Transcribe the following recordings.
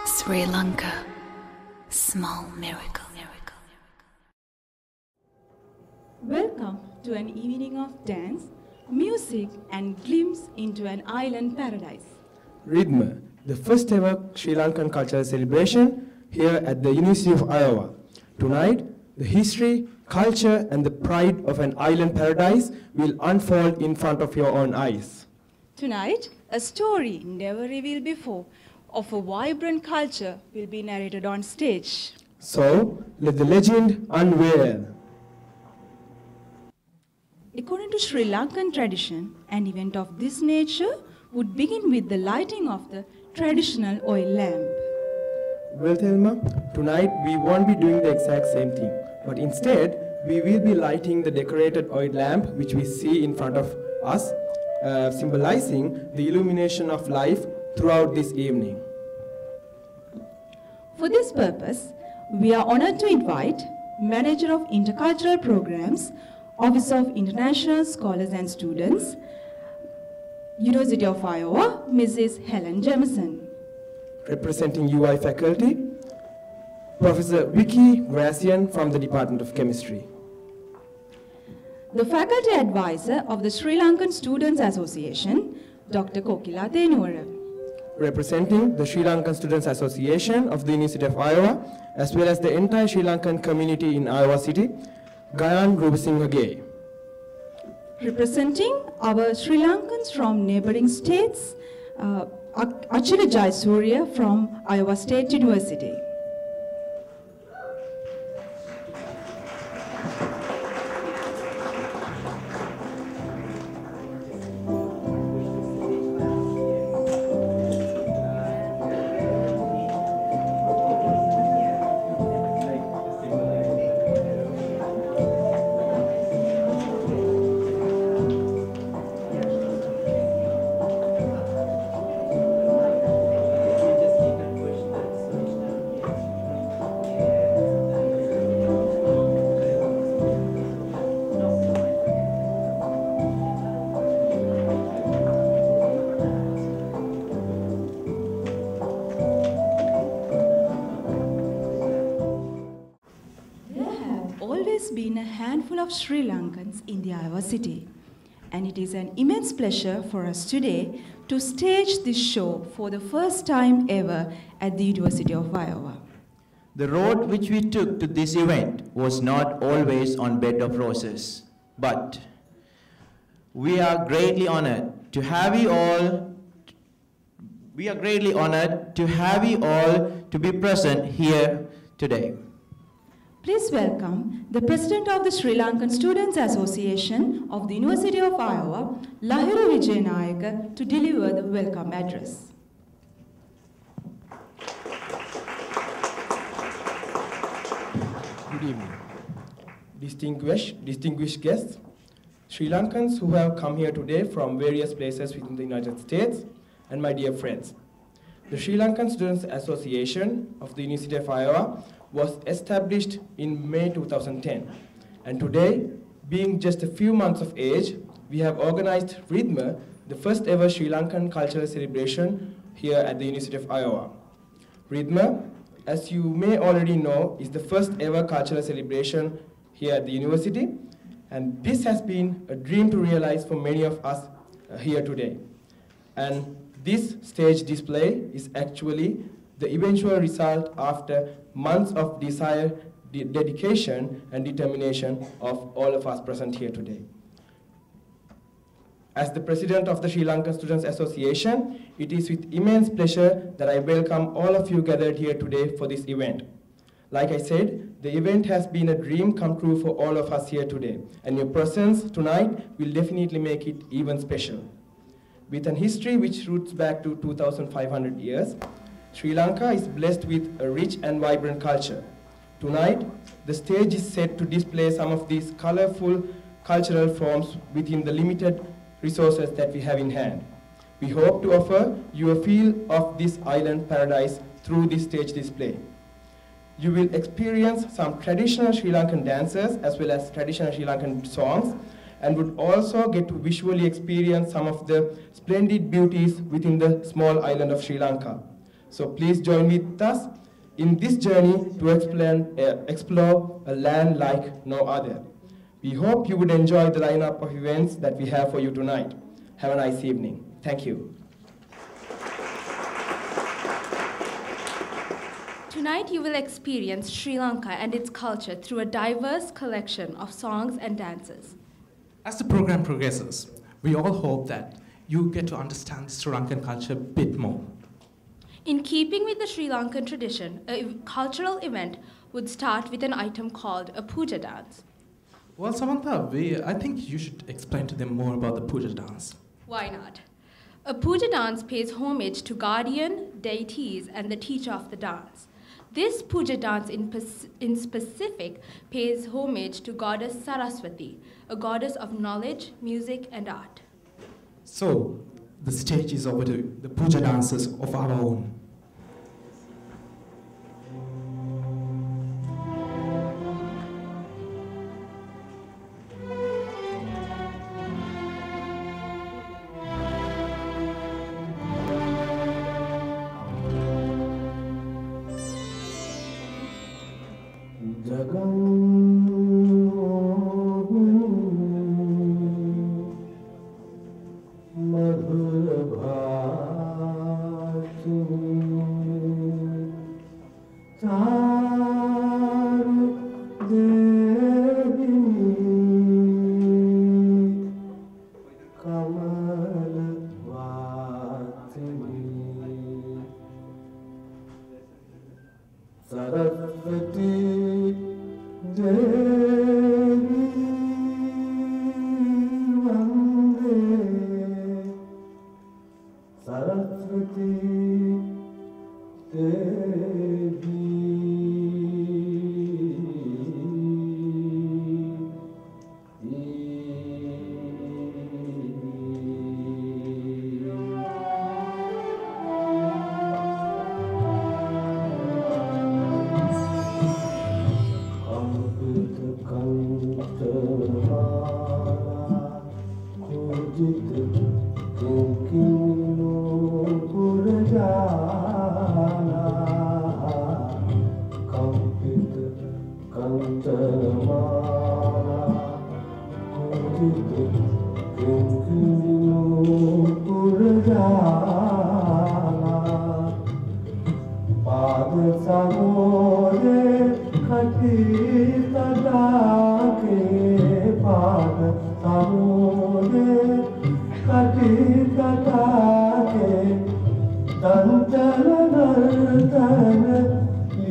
Sri Lanka, small miracle. Welcome to an evening of dance, music and glimpse into an island paradise. Rhythm, the first ever Sri Lankan cultural celebration here at the University of Iowa. Tonight, the history, culture and the pride of an island paradise will unfold in front of your own eyes. Tonight, a story never revealed before of a vibrant culture will be narrated on stage. So, let the legend unveil. According to Sri Lankan tradition, an event of this nature would begin with the lighting of the traditional oil lamp. Well, Thelma, tonight we won't be doing the exact same thing, but instead we will be lighting the decorated oil lamp which we see in front of us, symbolizing the illumination of life throughout this evening. For this purpose, we are honored to invite Manager of Intercultural Programs, Office of International Scholars and Students, University of Iowa, Mrs. Helen Jameson. Representing UI faculty, Professor Vicky Gracian from the Department of Chemistry. The faculty advisor of the Sri Lankan Students Association, Dr. Kokila Tenuwara. Representing the Sri Lankan Students Association of the University of Iowa, as well as the entire Sri Lankan community in Iowa City, Gayan Rupasinghe Gay. Representing our Sri Lankans from neighboring states, Achila Jayasuriya from Iowa State University. Been a handful of Sri Lankans in the Iowa City, and it is an immense pleasure for us today to stage this show for the first time ever at the University of Iowa. The road which we took to this event was not always on bed of roses, but we are greatly honored to have you all. We are greatly honored to have you all to be present here today. Please welcome the President of the Sri Lankan Students Association of the University of Iowa, Lahiru Vijayanayaka, to deliver the welcome address. Good evening. Distinguished guests, Sri Lankans who have come here today from various places within the United States, and my dear friends. The Sri Lankan Students Association of the University of Iowa was established in May 2010. And today, being just a few months of age, we have organized Rhythma, the first ever Sri Lankan cultural celebration here at the University of Iowa. Rhythma, as you may already know, is the first ever cultural celebration here at the university. And this has been a dream to realize for many of us here today. And this stage display is actually the eventual result after months of desire, dedication, and determination of all of us present here today. As the president of the Sri Lankan Students Association, it is with immense pleasure that I welcome all of you gathered here today for this event. Like I said, the event has been a dream come true for all of us here today, and your presence tonight will definitely make it even special. With an history which roots back to 2,500 years, Sri Lanka is blessed with a rich and vibrant culture. Tonight, the stage is set to display some of these colorful cultural forms within the limited resources that we have in hand. We hope to offer you a feel of this island paradise through this stage display. You will experience some traditional Sri Lankan dances as well as traditional Sri Lankan songs, and would also get to visually experience some of the splendid beauties within the small island of Sri Lanka. So please join with us in this journey to explore a land like no other. We hope you would enjoy the lineup of events that we have for you tonight. Have a nice evening. Thank you. Tonight you will experience Sri Lanka and its culture through a diverse collection of songs and dances. As the program progresses, we all hope that you get to understand the Sri Lankan culture a bit more. In keeping with the Sri Lankan tradition, a cultural event would start with an item called a Puja dance. Well, Samantha, I think you should explain to them more about the Puja dance. Why not? A Puja dance pays homage to guardian, deities, and the teacher of the dance. This Puja dance in specific pays homage to goddess Saraswati, a goddess of knowledge, music, and art. So, the stage is over to the Puja dances of our own.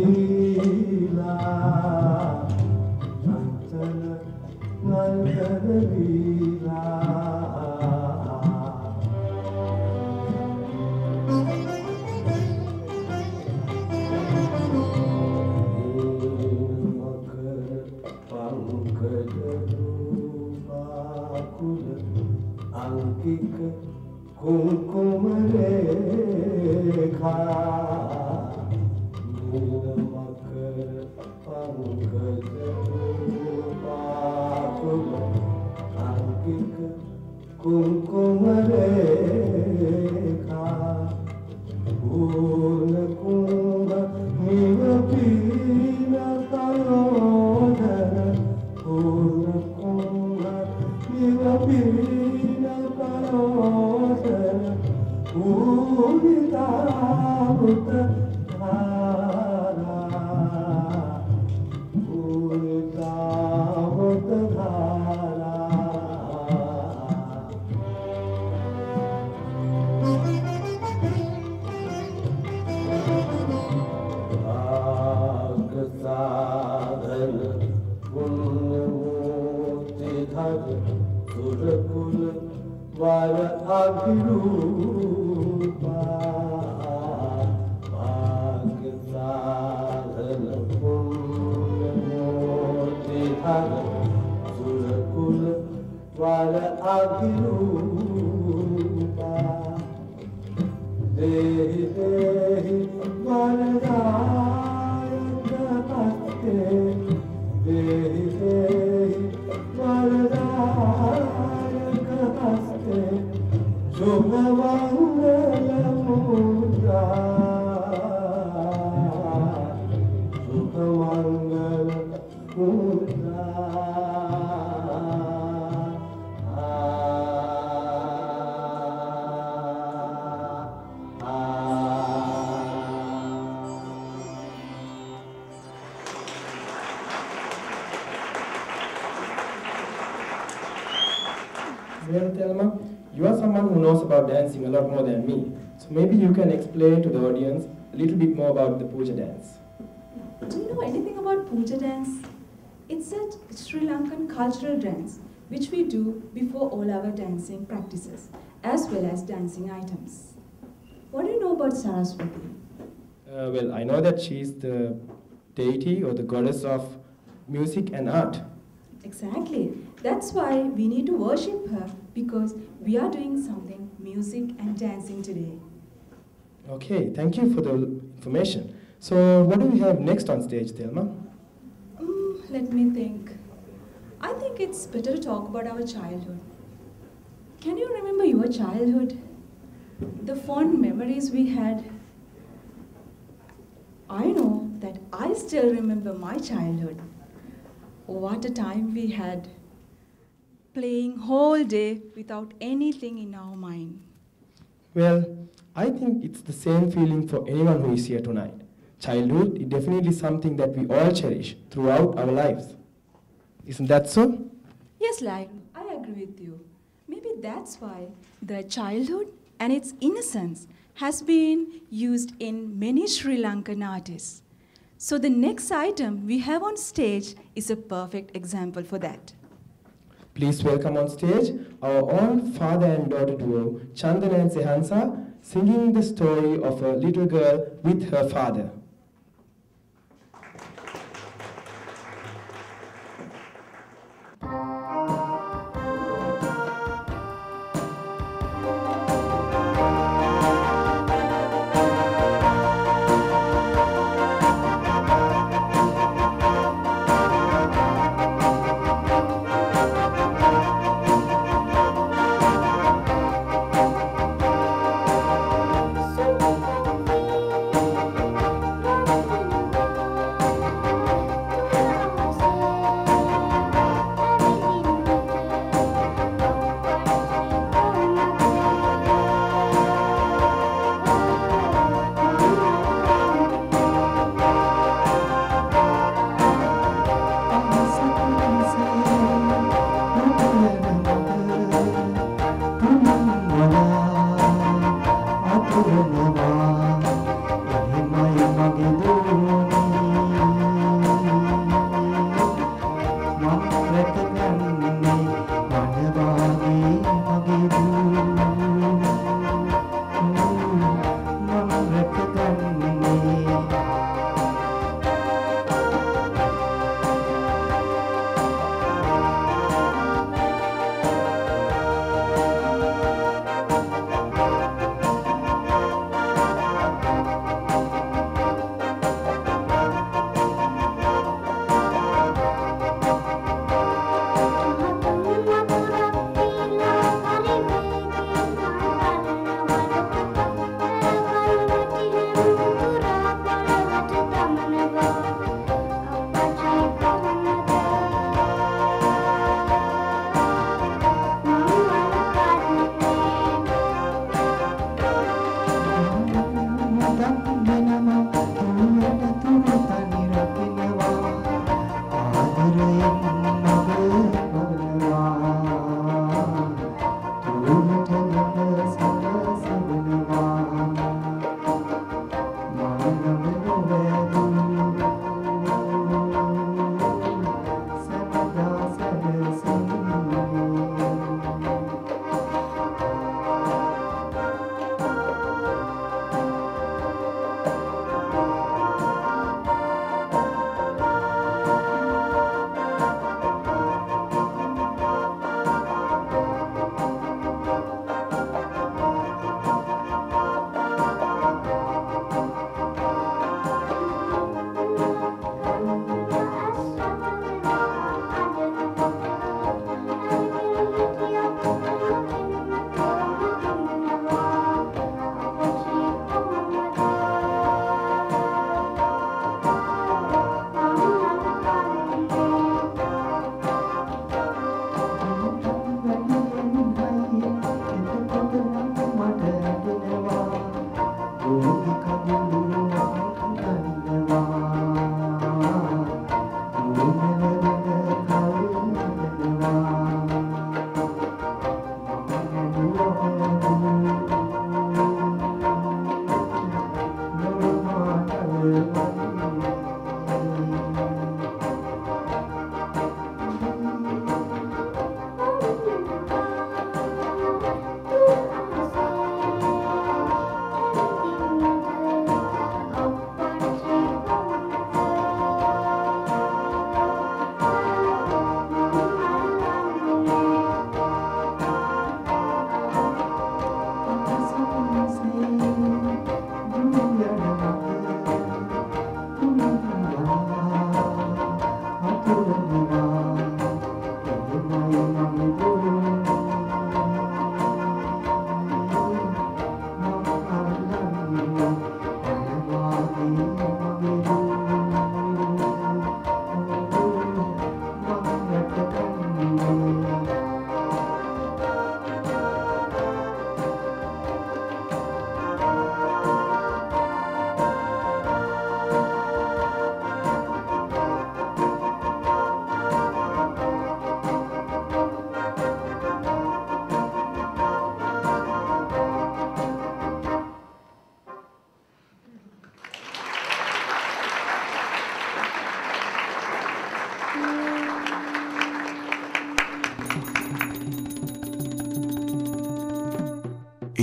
Leela Well, Thelma, you are someone who knows about dancing a lot more than me. So maybe you can explain to the audience a little bit more about the Puja dance. Do you know anything about Puja dance? It's a Sri Lankan cultural dance which we do before all our dancing practices as well as dancing items. What do you know about Saraswati? Well, I know that she is the deity or the goddess of music and art. Exactly. That's why we need to worship her because we are doing something music and dancing today. Okay, thank you for the information. So what do we have next on stage, Thelma? Let me think. I think it's better to talk about our childhood. Can you remember your childhood? The fond memories we had? I know that I still remember my childhood. What a time we had, playing whole day without anything in our mind. Well, I think it's the same feeling for anyone who is here tonight. Childhood is definitely something that we all cherish throughout our lives. Isn't that so? Yes, Lai, I agree with you. Maybe that's why the childhood and its innocence has been used in many Sri Lankan artists. So the next item we have on stage is a perfect example for that. Please welcome on stage our own father and daughter duo, Chandana and Sehansa, singing the story of a little girl with her father.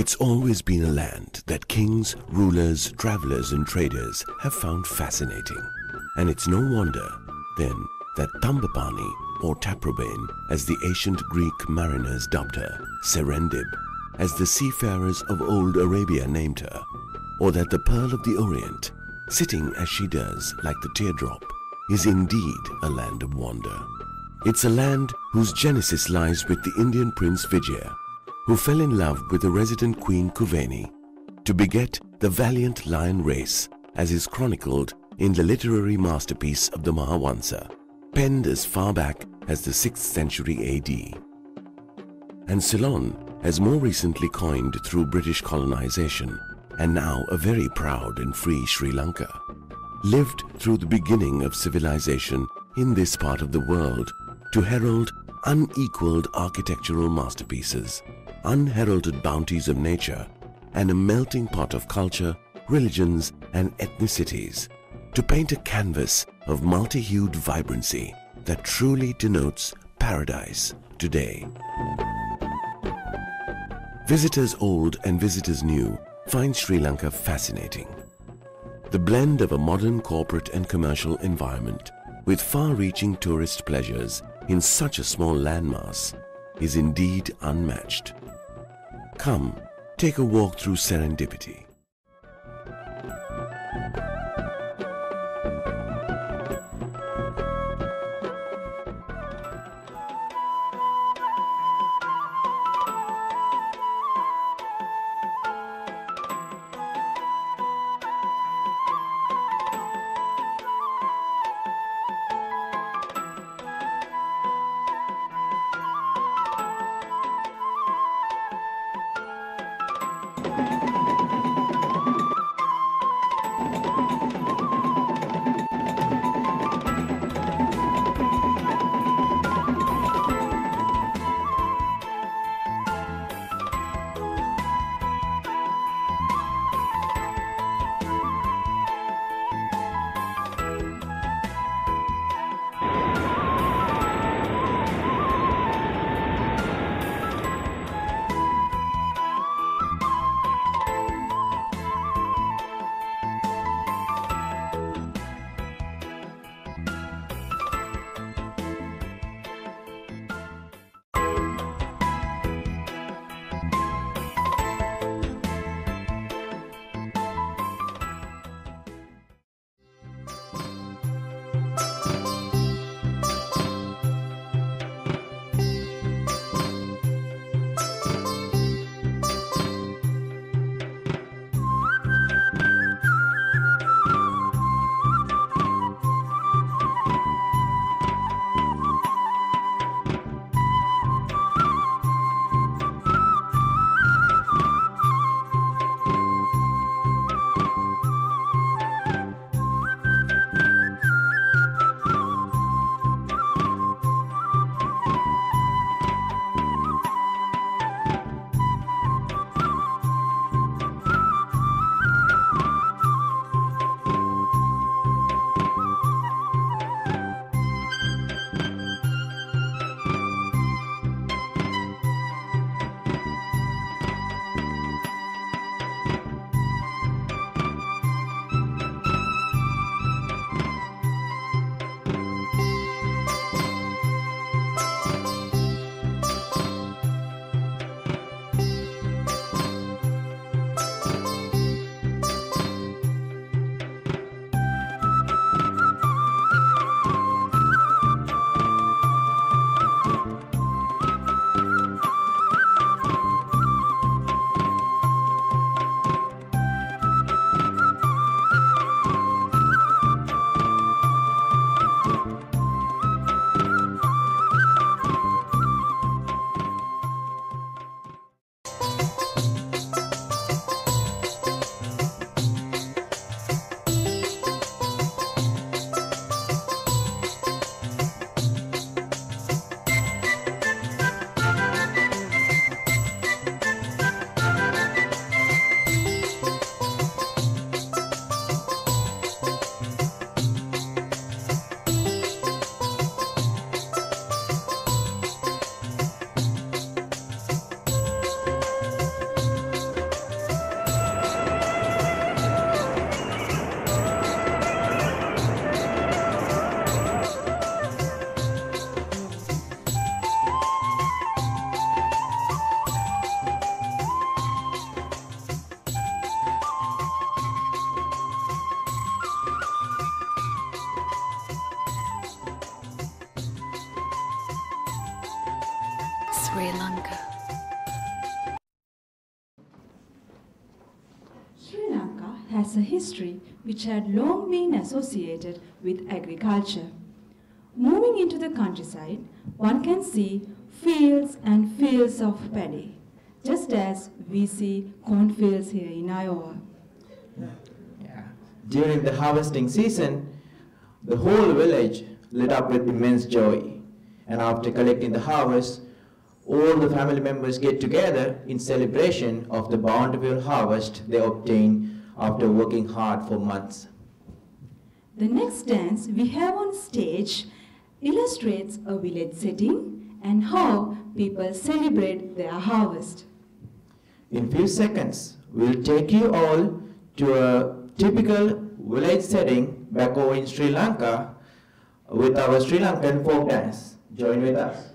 It's always been a land that kings, rulers, travelers and traders have found fascinating. And it's no wonder, then, that Tambapani, or Taprobane, as the ancient Greek mariners dubbed her, Serendib, as the seafarers of old Arabia named her, or that the Pearl of the Orient, sitting as she does like the teardrop, is indeed a land of wonder. It's a land whose genesis lies with the Indian prince Vijaya, who fell in love with the resident queen Kuveni, to beget the valiant lion race, as is chronicled in the literary masterpiece of the Mahavansa, penned as far back as the 6th century AD. And Ceylon has more recently coined through British colonization, and now a very proud and free Sri Lanka, lived through the beginning of civilization in this part of the world to herald unequaled architectural masterpieces, unheralded bounties of nature, and a melting pot of culture, religions and ethnicities, to paint a canvas of multi-hued vibrancy that truly denotes paradise today. Visitors old and visitors new find Sri Lanka fascinating. The blend of a modern corporate and commercial environment with far-reaching tourist pleasures in such a small landmass is indeed unmatched. Come, take a walk through serendipity. Sri Lanka. Sri Lanka has a history which had long been associated with agriculture. Moving into the countryside, one can see fields and fields of paddy, just as we see cornfields here in Iowa. Yeah. During the harvesting season, the whole village lit up with immense joy. And after collecting the harvest, all the family members get together in celebration of the bountiful harvest they obtain after working hard for months. The next dance we have on stage illustrates a village setting and how people celebrate their harvest. In few seconds, we'll take you all to a typical village setting back over in Sri Lanka with our Sri Lankan folk dance. Join with us.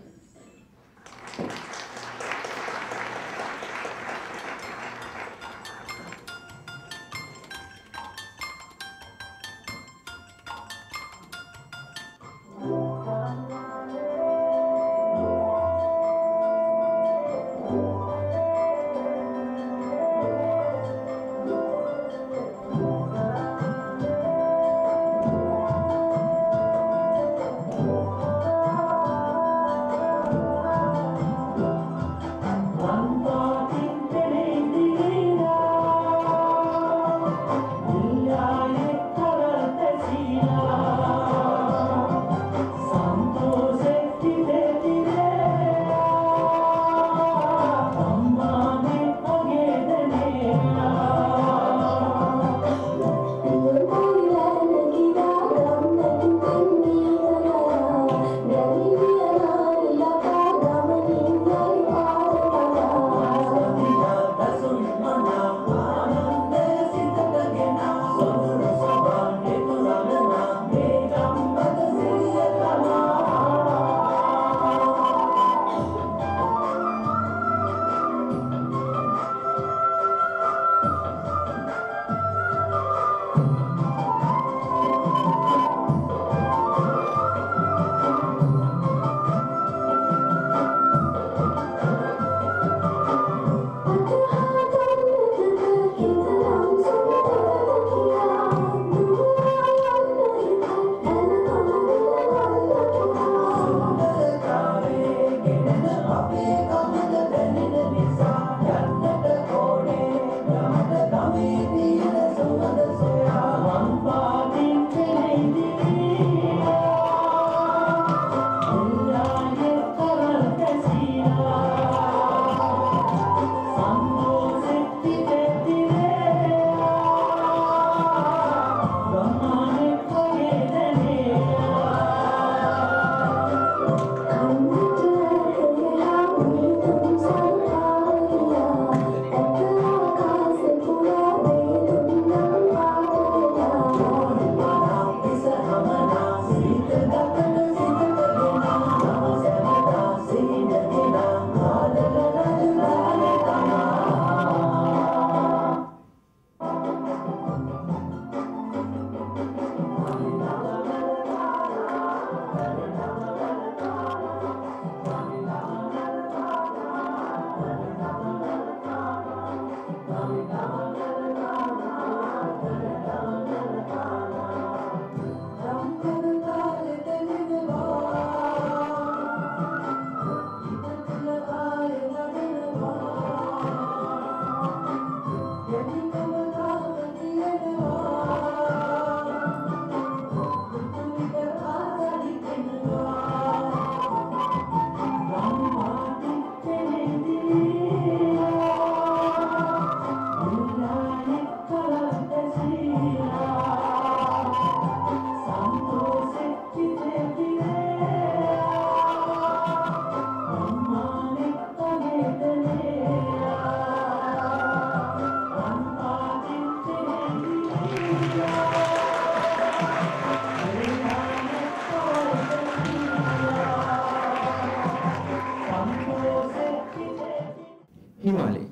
Himali,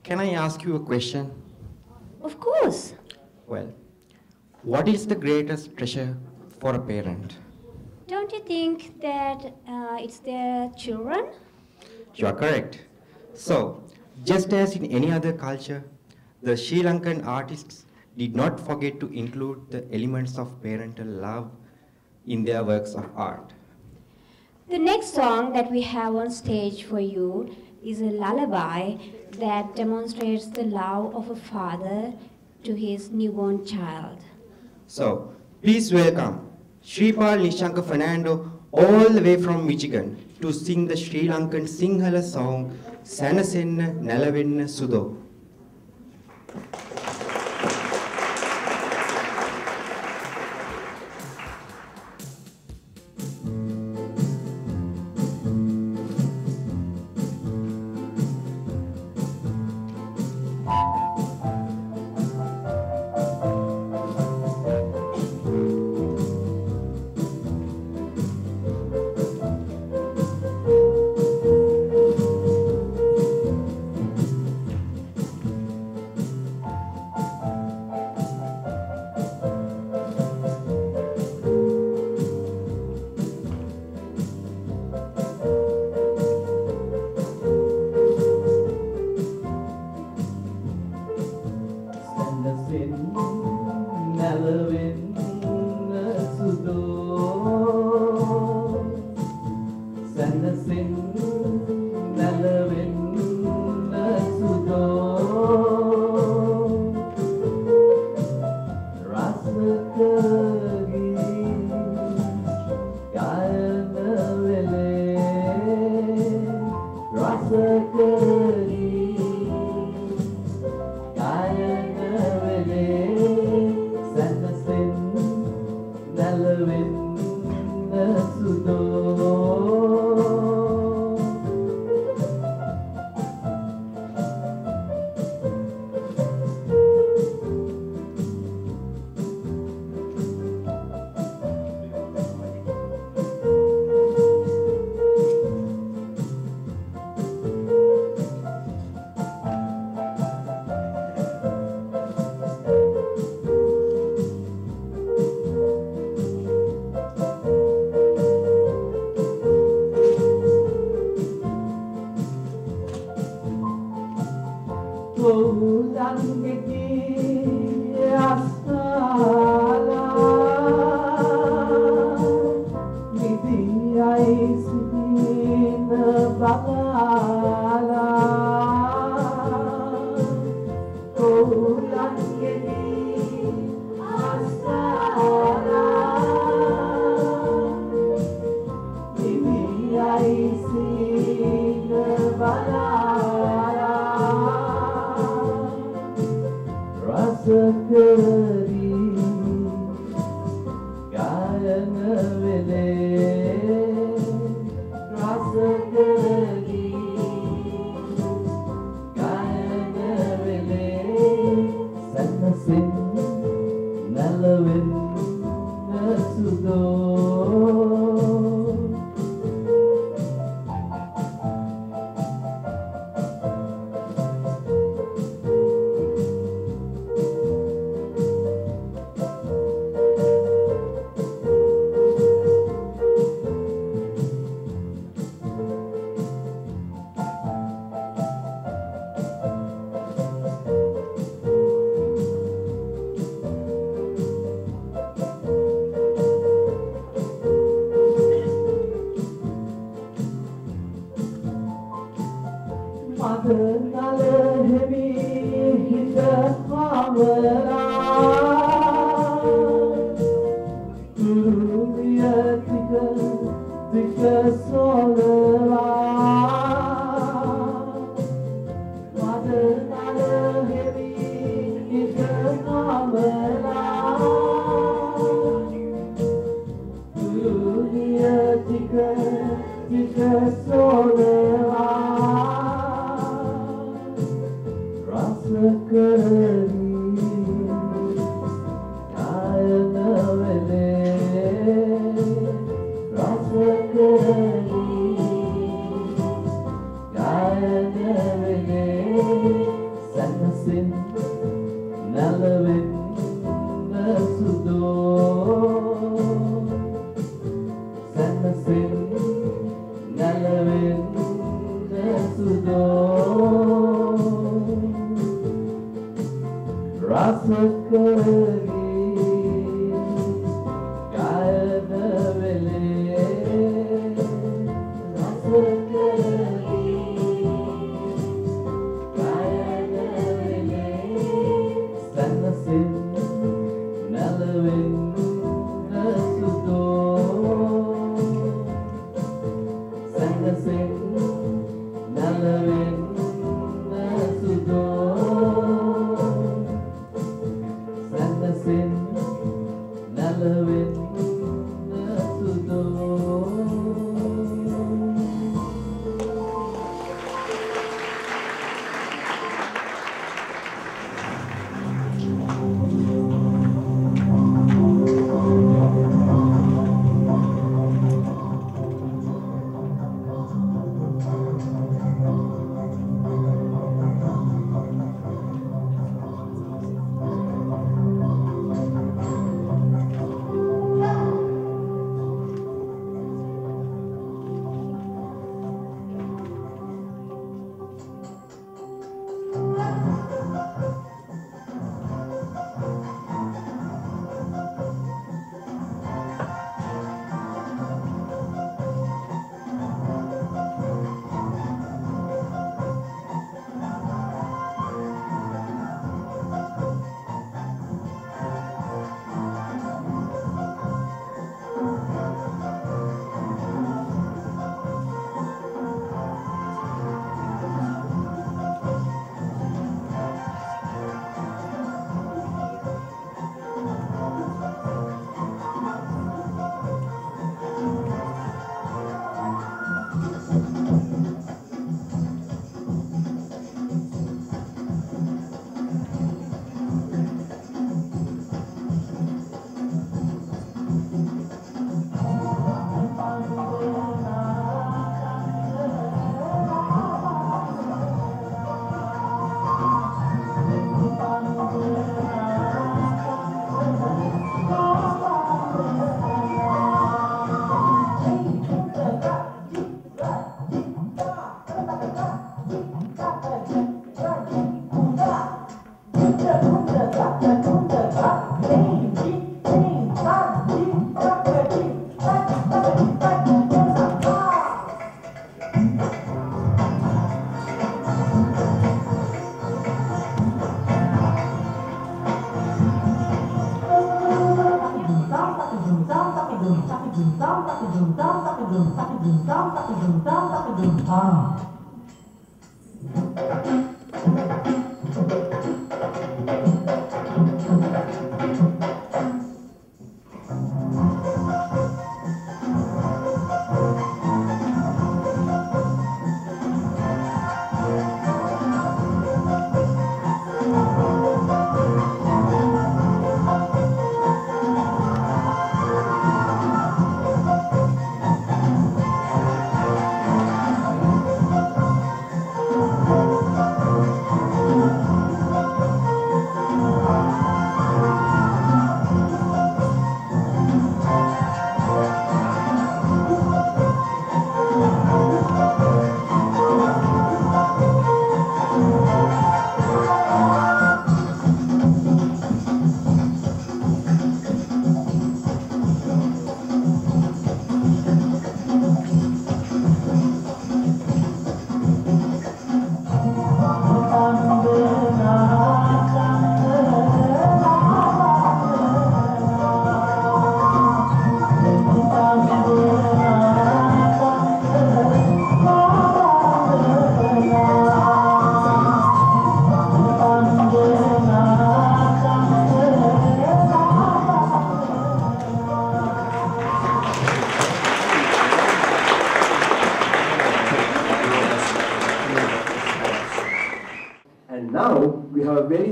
can I ask you a question? Of course. Well, what is the greatest treasure for a parent? Don't you think that it's their children? You are correct. So, just as in any other culture, the Sri Lankan artists did not forget to include the elements of parental love in their works of art. The next song that we have on stage for you is a lullaby that demonstrates the love of a father to his newborn child. So, please welcome Shripal Nishanka Fernando all the way from Michigan to sing the Sri Lankan Sinhala song Sanasenna Nalavenna Sudo.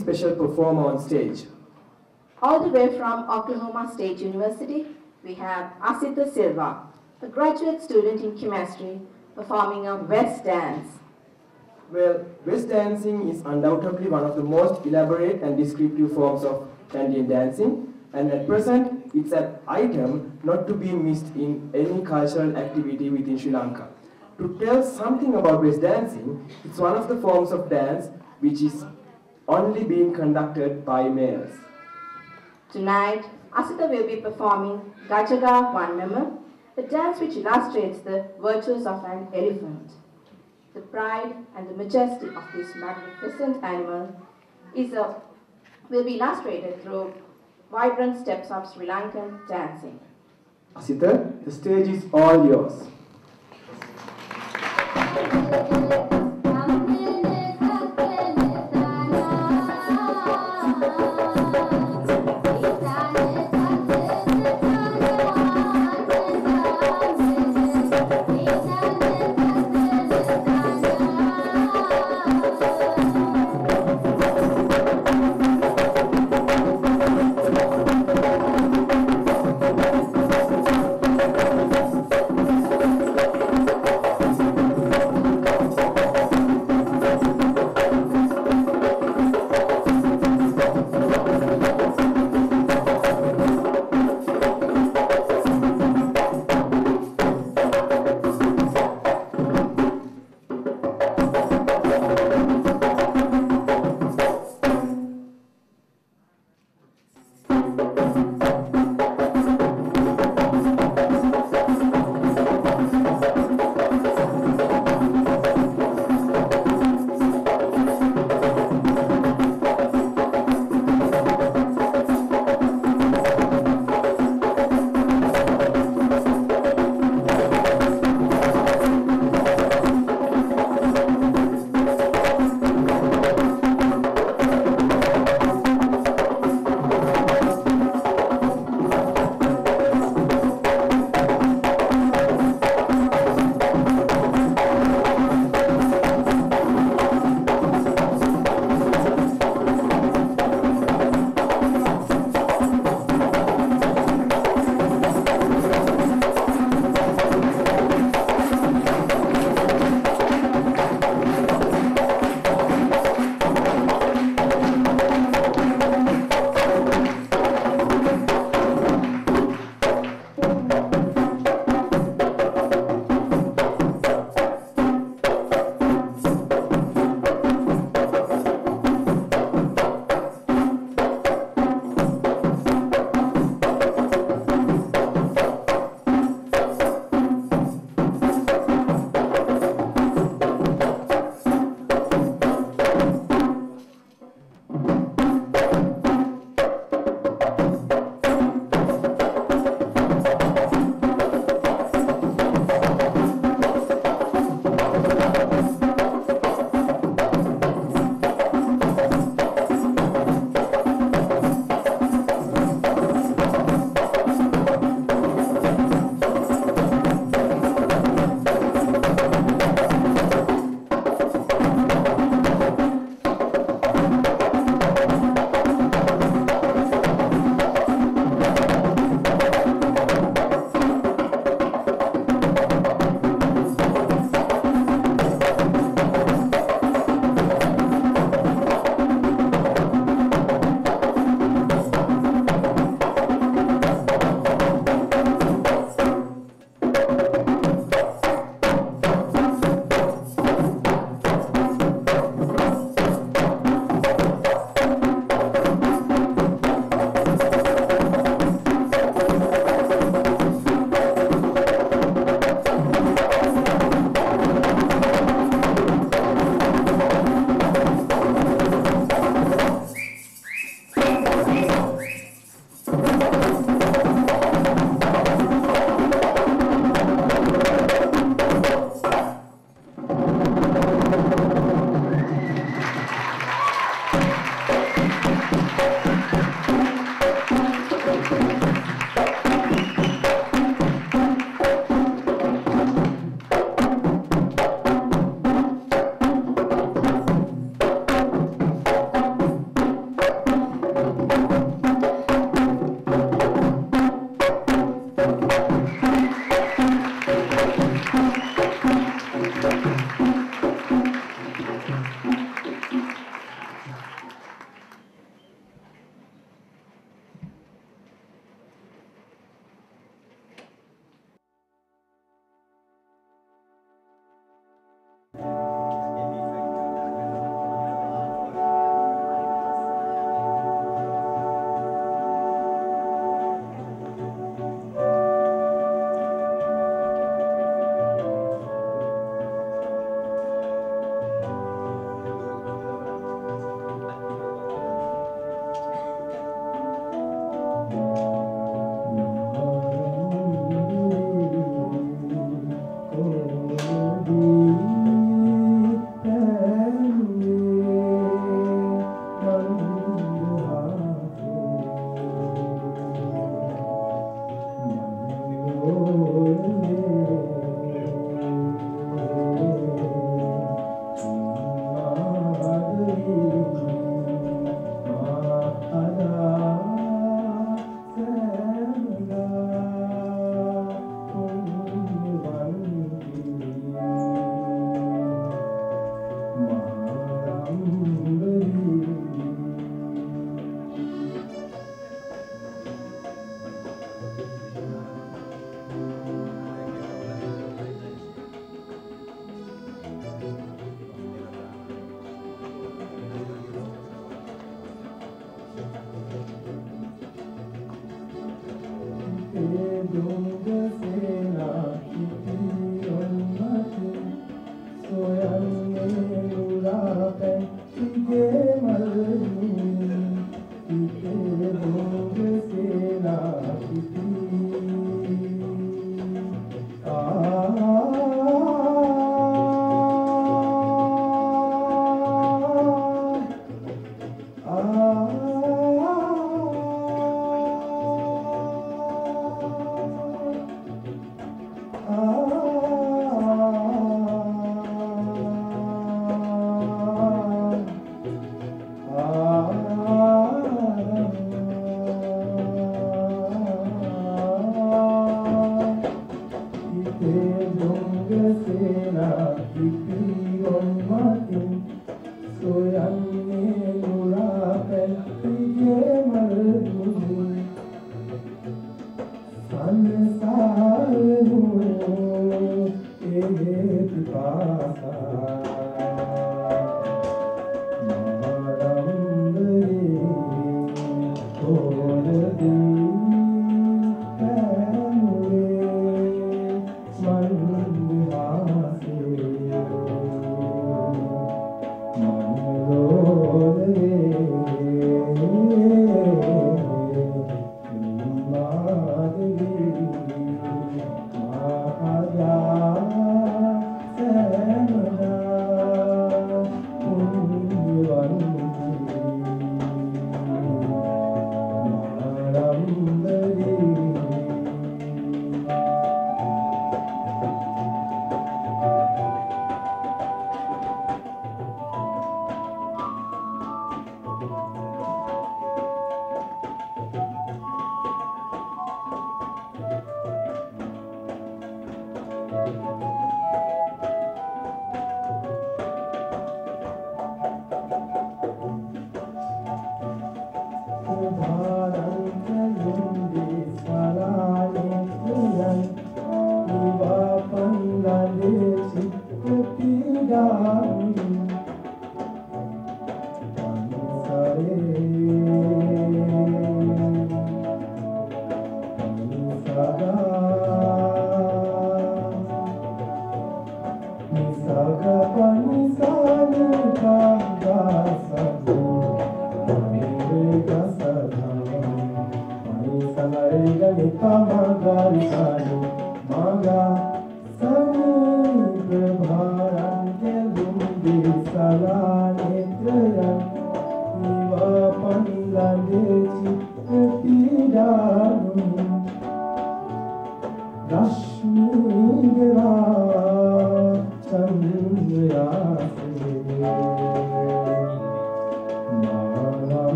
Special performer on stage. All the way from Oklahoma State University, we have Asita Silva, a graduate student in chemistry, performing a West dance. Well, West dancing is undoubtedly one of the most elaborate and descriptive forms of Indian dancing, and at present, it's an item not to be missed in any cultural activity within Sri Lanka. To tell something about West dancing, it's one of the forms of dance which is only being conducted by males. Tonight, Asita will be performing Gajaga Vannama, a dance which illustrates the virtues of an elephant. The pride and the majesty of this magnificent animal will be illustrated through vibrant steps of Sri Lankan dancing. Asita, the stage is all yours.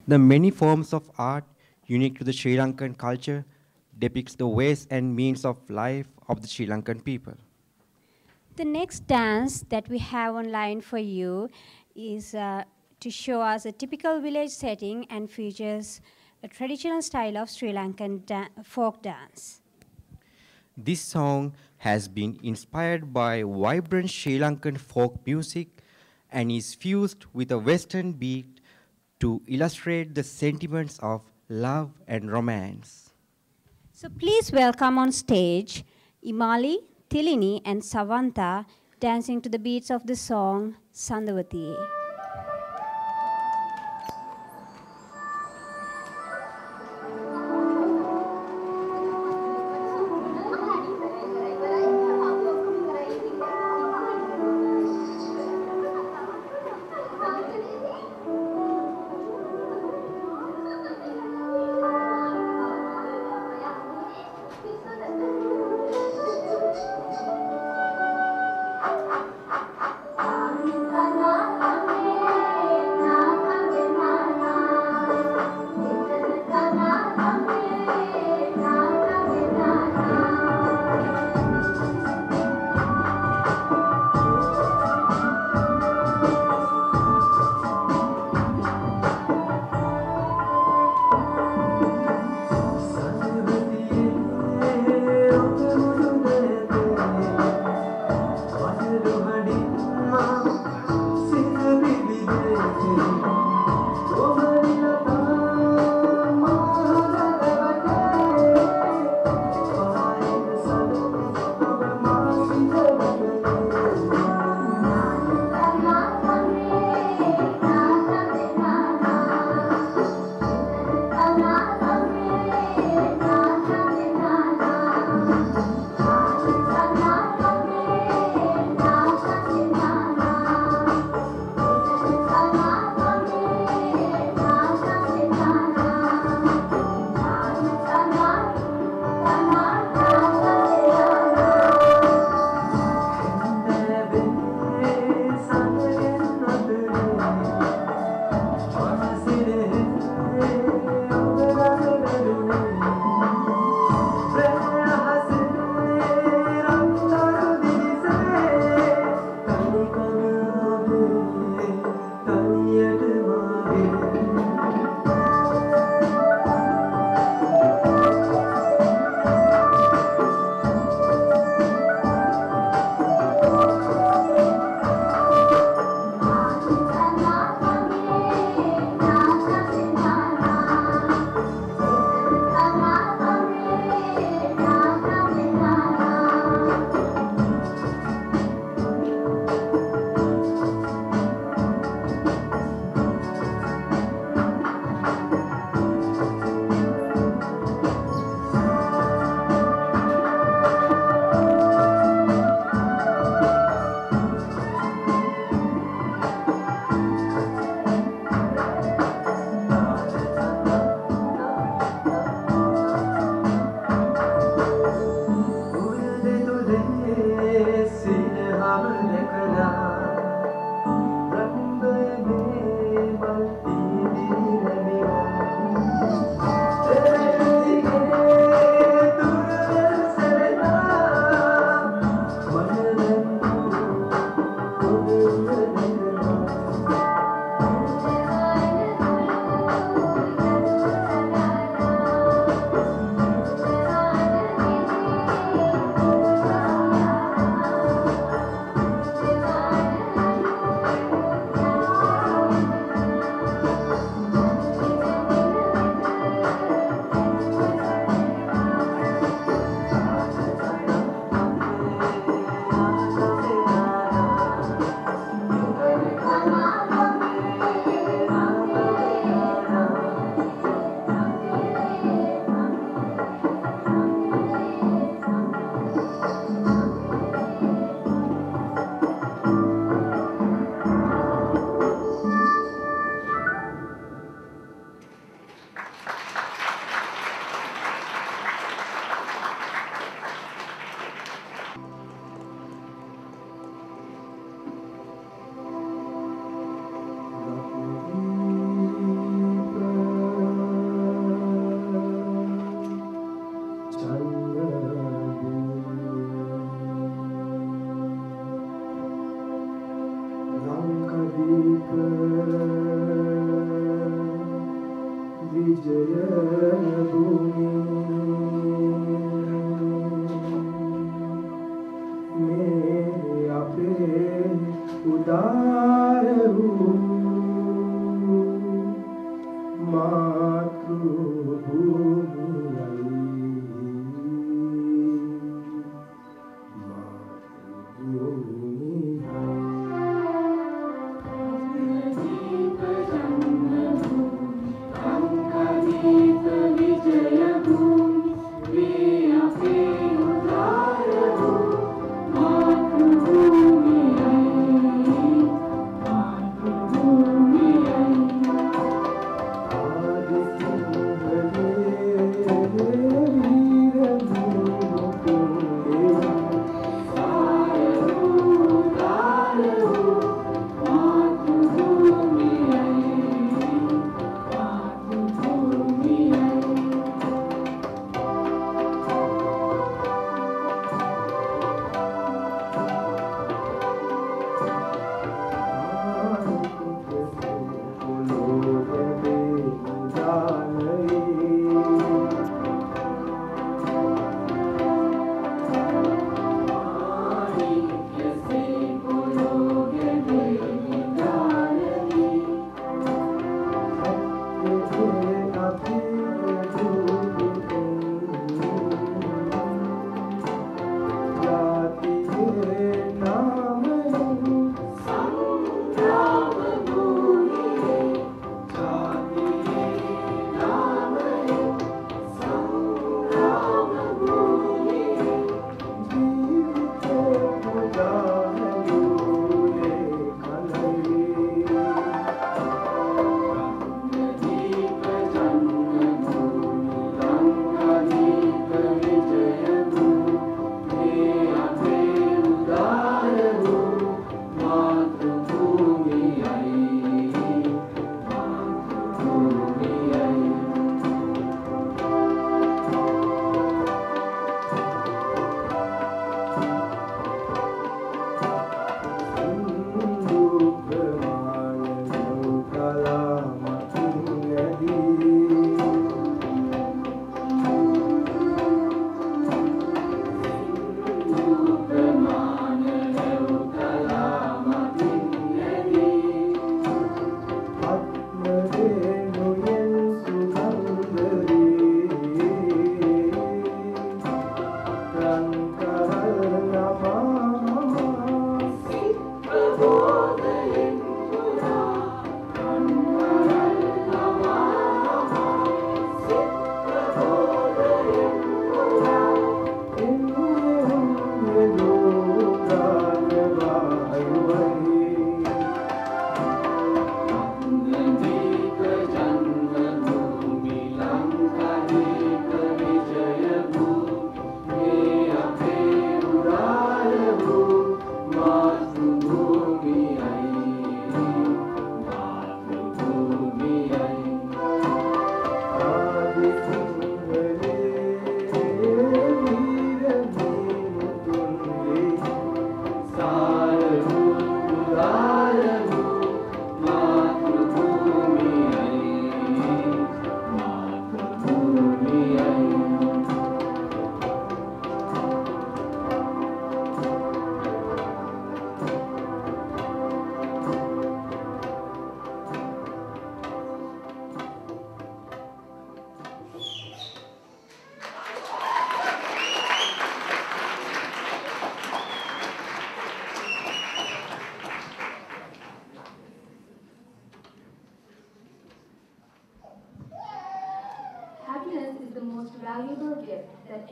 The many forms of art unique to the Sri Lankan culture depicts the ways and means of life of the Sri Lankan people. The next dance that we have online for you is to show us a typical village setting and features a traditional style of Sri Lankan folk dance. This song has been inspired by vibrant Sri Lankan folk music and is fused with a Western beat to illustrate the sentiments of love and romance. So please welcome on stage Imali, Tilini and Savantha dancing to the beats of the song Sandavati.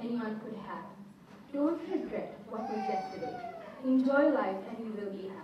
anyone could have. Don't regret what was yesterday. Enjoy life and you will be happy.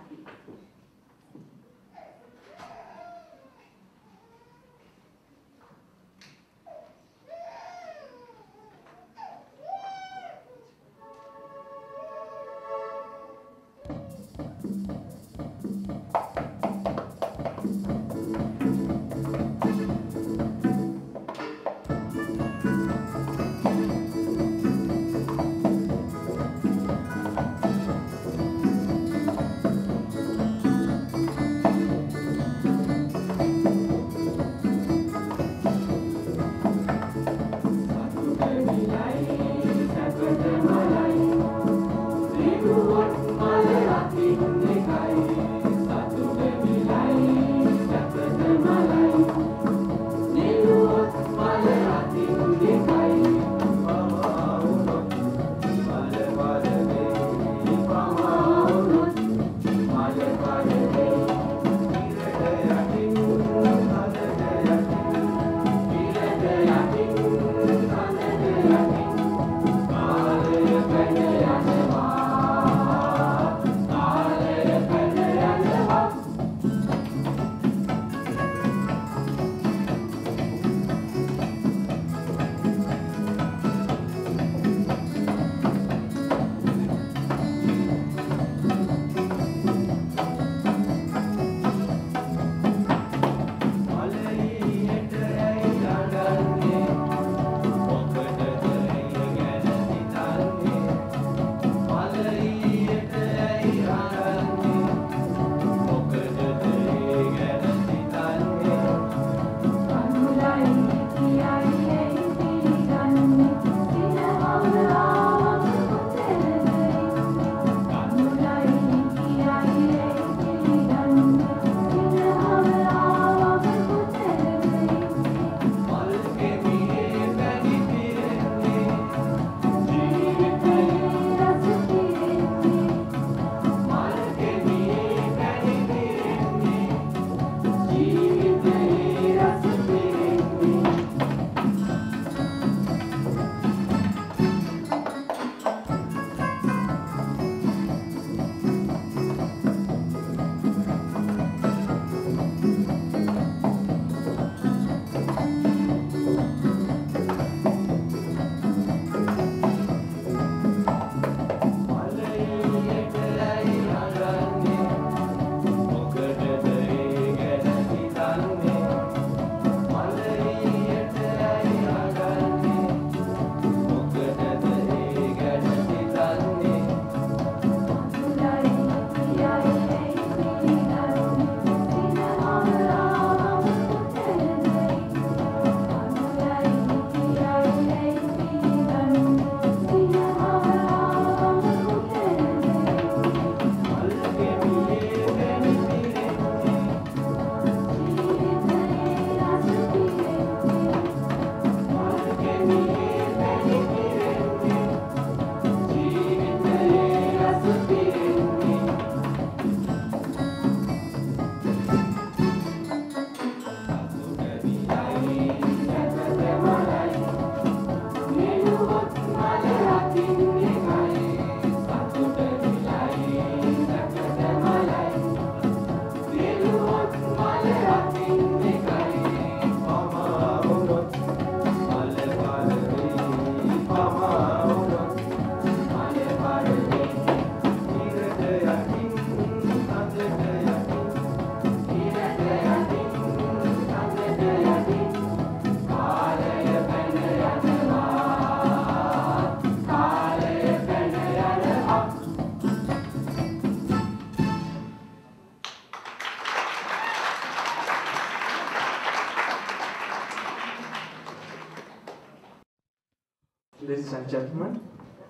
Ladies and gentlemen,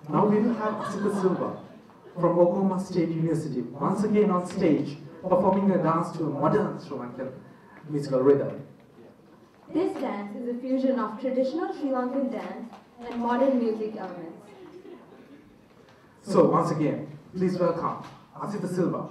now we will have Asita Silva from Oklahoma State University once again on stage performing a dance to a modern Sri Lankan musical rhythm. This dance is a fusion of traditional Sri Lankan dance and modern music elements. So once again, please welcome Asita Silva.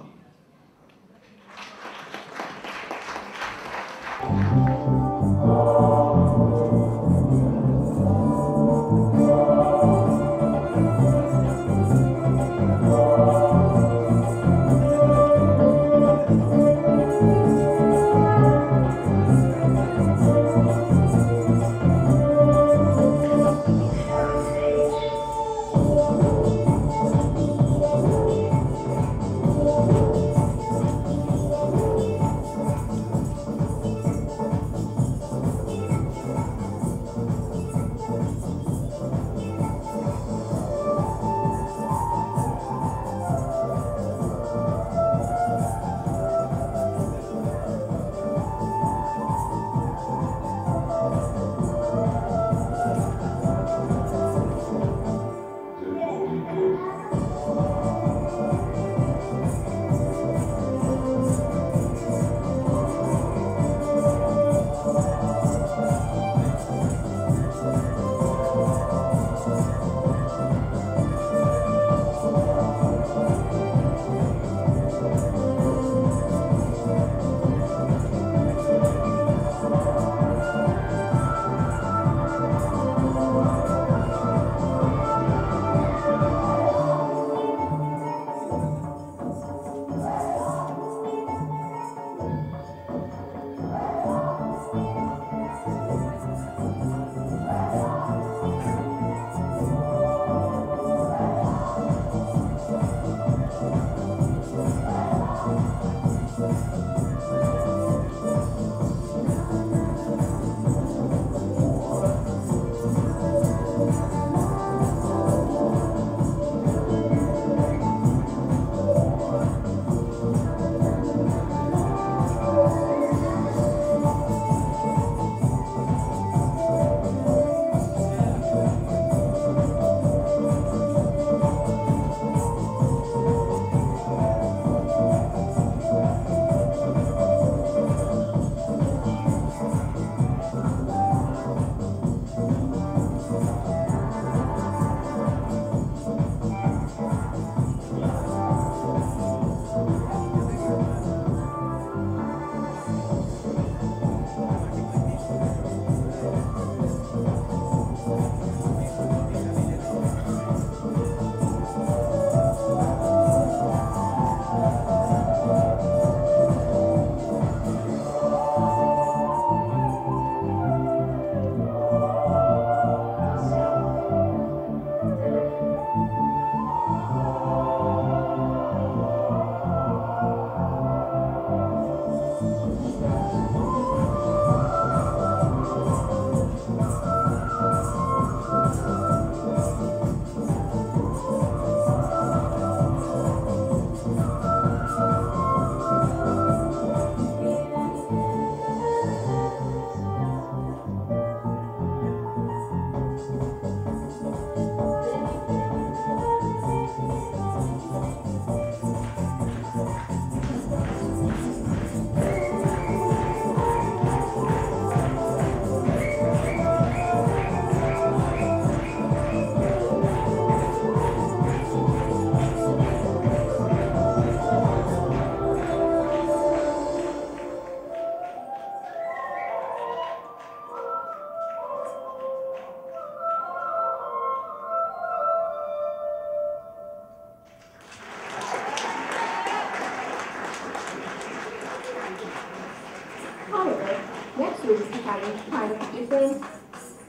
having kind of different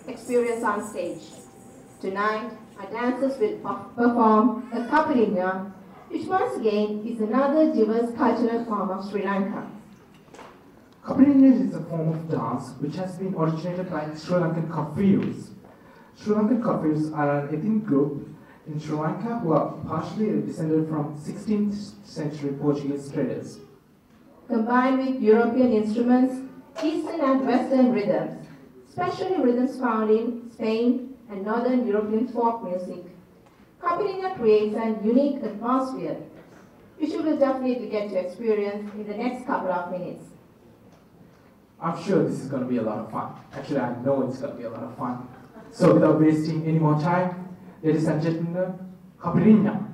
experience on stage. Tonight, our dancers will perform a Kaffir, which once again is another diverse cultural form of Sri Lanka. Kaffir is a form of dance which has been originated by Sri Lankan Kaffirs. Sri Lankan Kaffirs are an ethnic group in Sri Lanka who are partially descended from 16th century Portuguese traders. Combined with European instruments, Eastern and Western rhythms, especially rhythms found in Spain and Northern European folk music, Kaffir creates a unique atmosphere, which you will definitely get to experience in the next couple of minutes. I'm sure this is going to be a lot of fun. Actually, I know it's going to be a lot of fun. So without wasting any more time, ladies and gentlemen, Kaffir.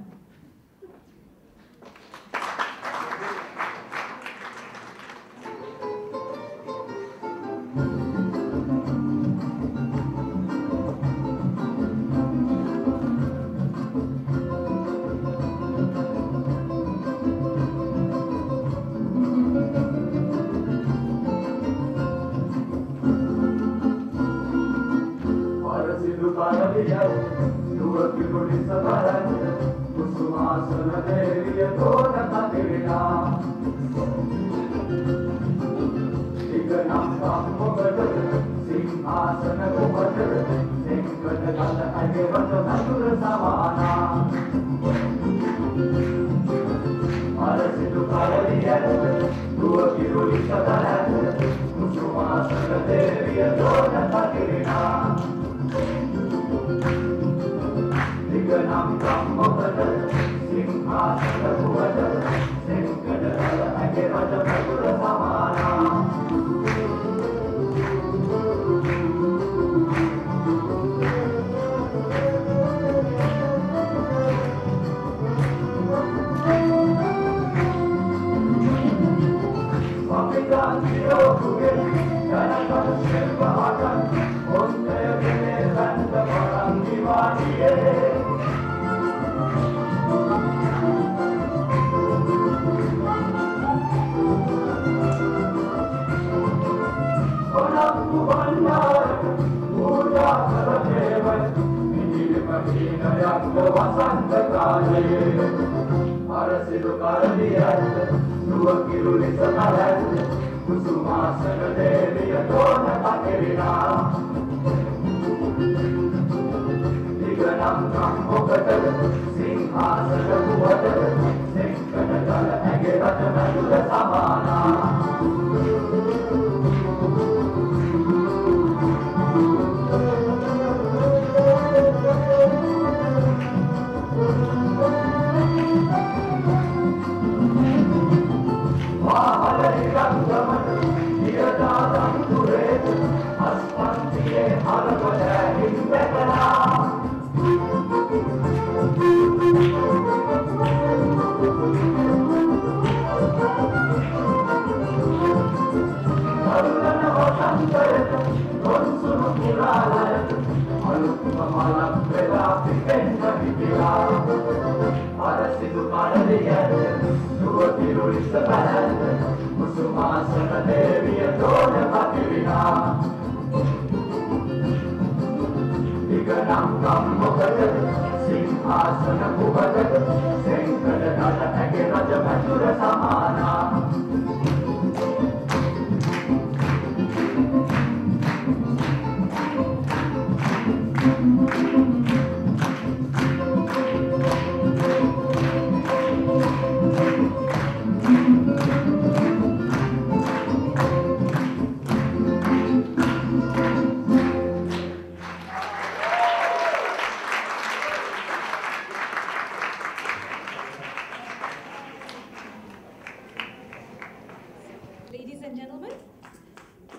Ladies and gentlemen,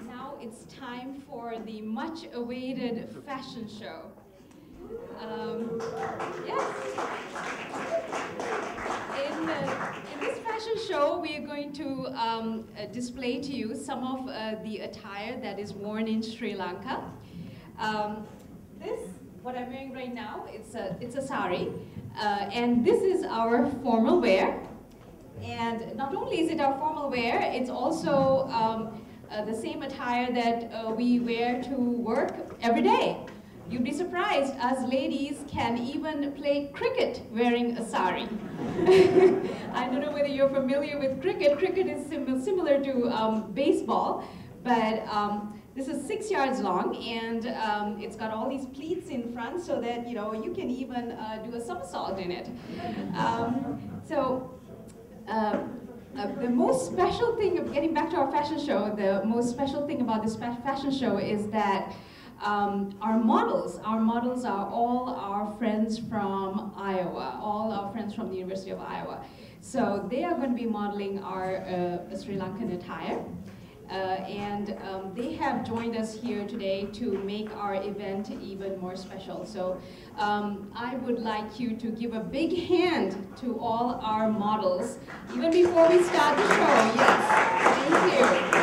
now it's time for the much-awaited fashion show. Yes. In this fashion show, we are going to display to you some of the attire that is worn in Sri Lanka. What I'm wearing right now, it's a sari, and this is our formal wear. And not only is it our formal wear, it's also the same attire that we wear to work every day. You'd be surprised, us ladies can even play cricket wearing a sari. I don't know whether you're familiar with cricket. Cricket is similar to baseball, but this is 6 yards long, and it's got all these pleats in front so that you can even do a somersault in it. The most special thing, getting back to our fashion show, the most special thing about this fashion show is that our models are all our friends from Iowa, all our friends from the University of Iowa. So they are going to be modeling our Sri Lankan attire. And they have joined us here today to make our event even more special. So I would like you to give a big hand to all our models, even before we start the show. Yes, thank you.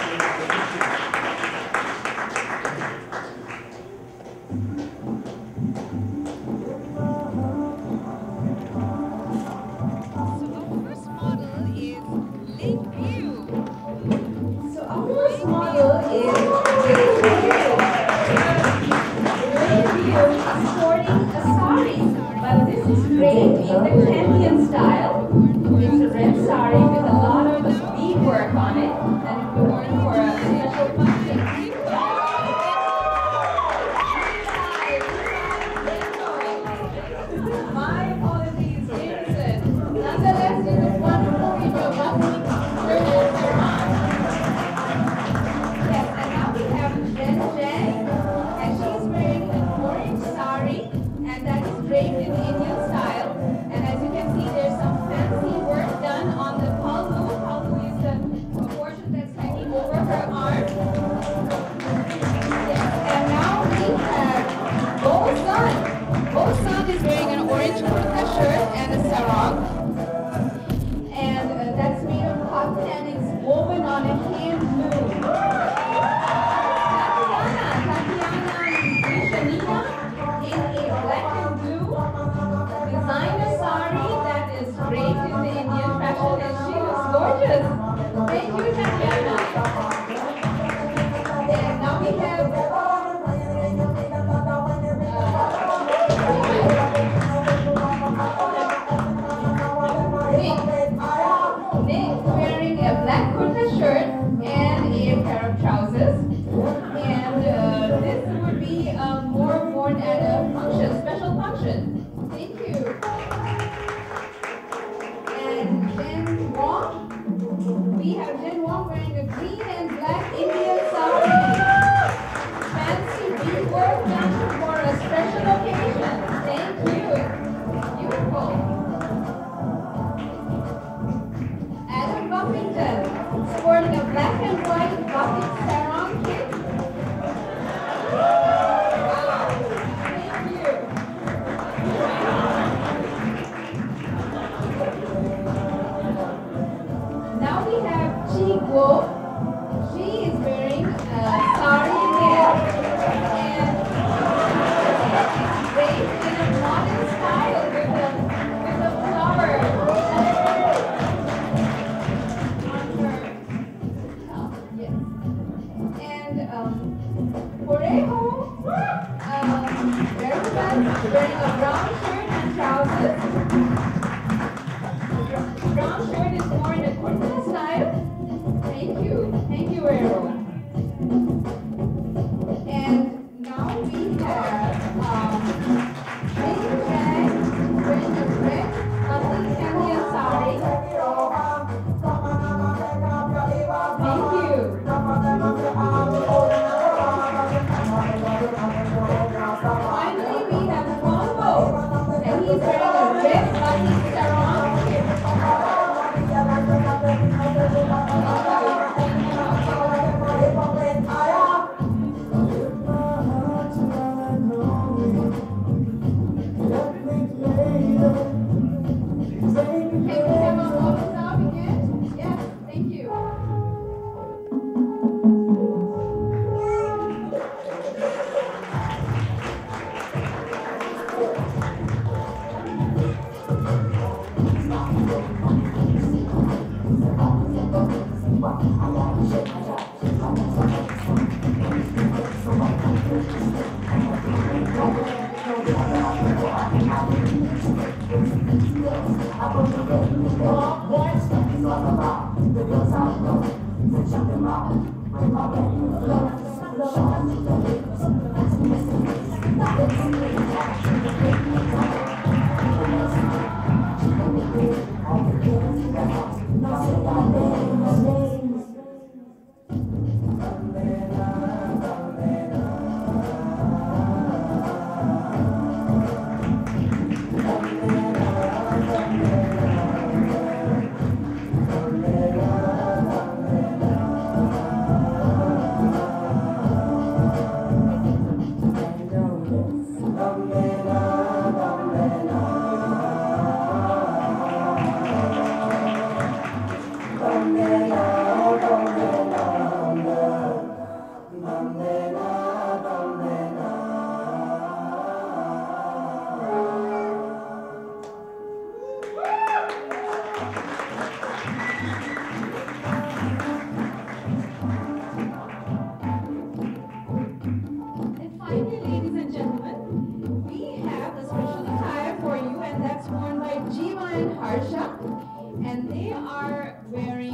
And they are wearing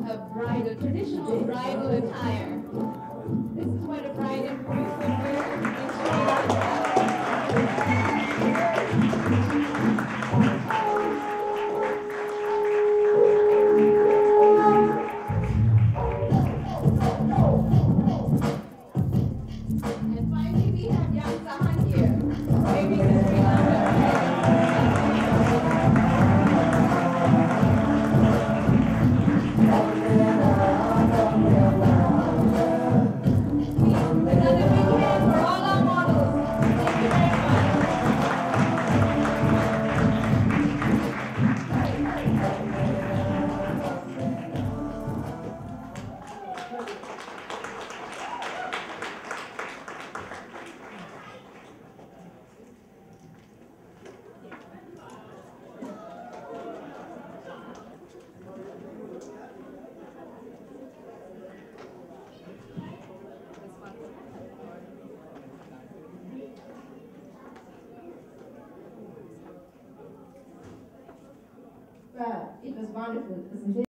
a bridal, traditional bridal attire. This is what a bride and groom would wear in Sri Lanka. And finally, we have young Sahan here, waving the Sri It was wonderful, isn't it?